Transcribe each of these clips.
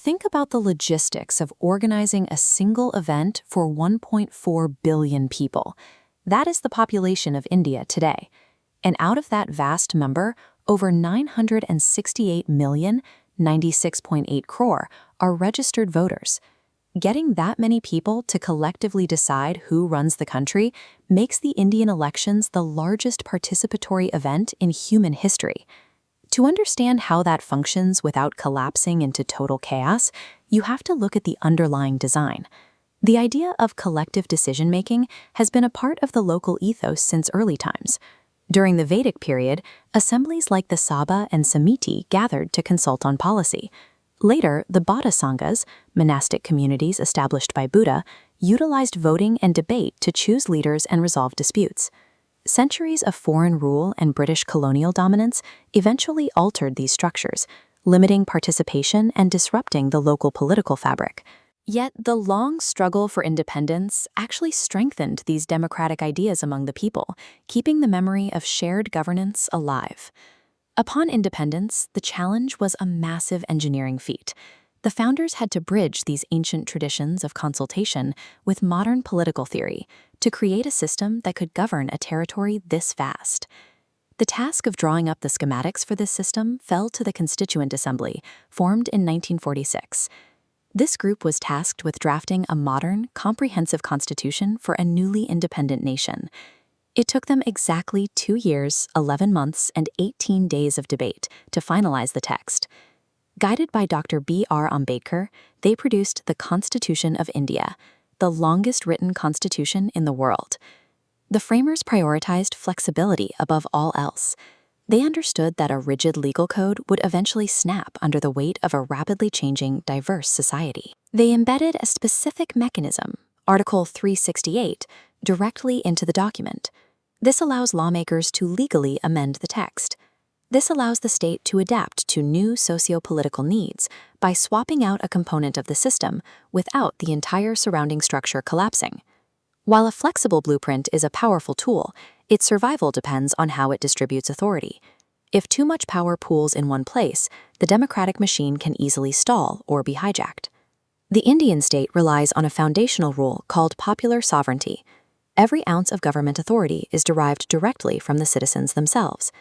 Think about the logistics of organizing a single event for 1.4 billion people. That is the population of India today. And out of that vast number, over 968 million, 96.8 crore, are registered voters. Getting that many people to collectively decide who runs the country makes the Indian elections the largest participatory event in human history. To understand how that functions without collapsing into total chaos, you have to look at the underlying design. The idea of collective decision-making has been a part of the local ethos since early times. During the Vedic period, assemblies like the Sabha and Samiti gathered to consult on policy. Later, the Bauta Sanghas, monastic communities established by Buddha, utilized voting and debate to choose leaders and resolve disputes. Centuries of foreign rule and British colonial dominance eventually altered these structures, limiting participation and disrupting the local political fabric. Yet the long struggle for independence actually strengthened these democratic ideas among the people, keeping the memory of shared governance alive. Upon independence, the challenge was a massive engineering feat. The founders had to bridge these ancient traditions of consultation with modern political theory to create a system that could govern a territory this vast. The task of drawing up the schematics for this system fell to the Constituent Assembly, formed in 1946. This group was tasked with drafting a modern, comprehensive constitution for a newly independent nation. It took them exactly 2 years, 11 months, and 18 days of debate to finalize the text. Guided by Dr. B.R. Ambedkar, they produced the Constitution of India, the longest written constitution in the world. The framers prioritized flexibility above all else. They understood that a rigid legal code would eventually snap under the weight of a rapidly changing, diverse society. They embedded a specific mechanism, Article 368, directly into the document. This allows lawmakers to legally amend the text. This allows the state to adapt to new socio-political needs by swapping out a component of the system without the entire surrounding structure collapsing. While a flexible blueprint is a powerful tool, its survival depends on how it distributes authority. If too much power pools in one place, the democratic machine can easily stall or be hijacked. The Indian state relies on a foundational rule called popular sovereignty. Every ounce of government authority is derived directly from the citizens themselves.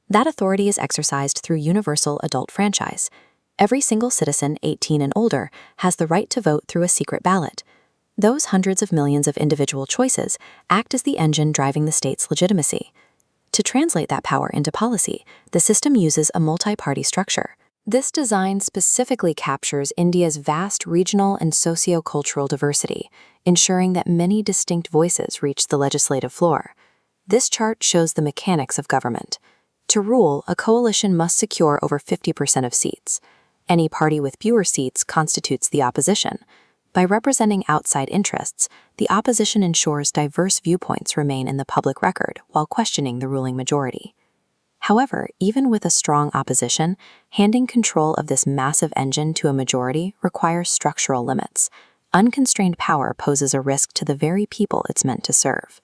That authority is exercised through universal adult franchise. Every single citizen 18 and older has the right to vote through a secret ballot. Those hundreds of millions of individual choices act as the engine driving the state's legitimacy. To translate that power into policy, the system uses a multi-party structure. This design specifically captures India's vast regional and socio-cultural diversity, ensuring that many distinct voices reach the legislative floor. This chart shows the mechanics of government. To rule, a coalition must secure over 50% of seats. Any party with fewer seats constitutes the opposition. By representing outside interests, the opposition ensures diverse viewpoints remain in the public record while questioning the ruling majority. However, even with a strong opposition, handing control of this massive engine to a majority requires structural limits. Unconstrained power poses a risk to the very people it's meant to serve.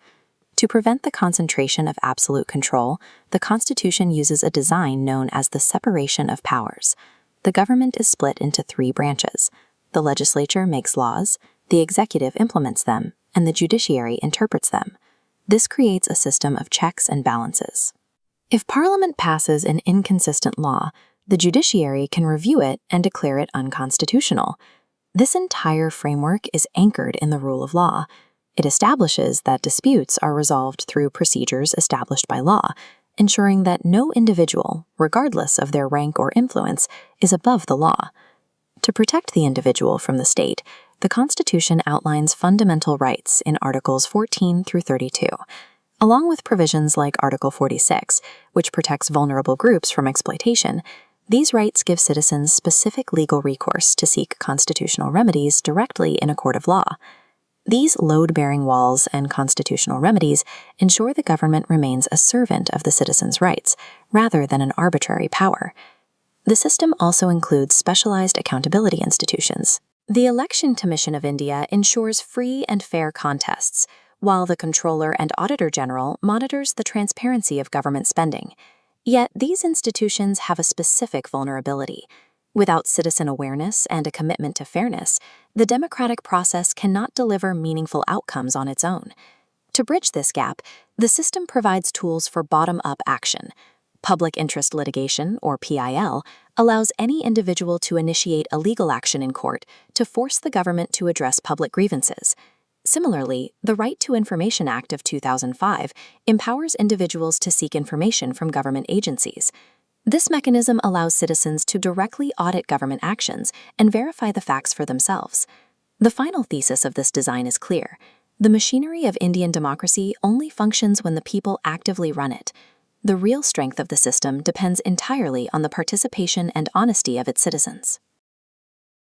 To prevent the concentration of absolute control, the Constitution uses a design known as the separation of powers. The government is split into 3 branches. The legislature makes laws, the executive implements them, and the judiciary interprets them. This creates a system of checks and balances. If Parliament passes an inconsistent law, the judiciary can review it and declare it unconstitutional. This entire framework is anchored in the rule of law. It establishes that disputes are resolved through procedures established by law, ensuring that no individual, regardless of their rank or influence, is above the law. To protect the individual from the state, the Constitution outlines fundamental rights in Articles 14 through 32, along with provisions like Article 46, which protects vulnerable groups from exploitation. These rights give citizens specific legal recourse to seek constitutional remedies directly in a court of law. These load-bearing walls and constitutional remedies ensure the government remains a servant of the citizens' rights, rather than an arbitrary power. The system also includes specialized accountability institutions. The Election Commission of India ensures free and fair contests, while the Comptroller and Auditor General monitors the transparency of government spending. Yet these institutions have a specific vulnerability. Without citizen awareness and a commitment to fairness, the democratic process cannot deliver meaningful outcomes on its own. To bridge this gap, the system provides tools for bottom-up action. Public interest litigation, or PIL, allows any individual to initiate a legal action in court to force the government to address public grievances. Similarly, the Right to Information Act of 2005 empowers individuals to seek information from government agencies. This mechanism allows citizens to directly audit government actions and verify the facts for themselves. The final thesis of this design is clear. The machinery of Indian democracy only functions when the people actively run it. The real strength of the system depends entirely on the participation and honesty of its citizens.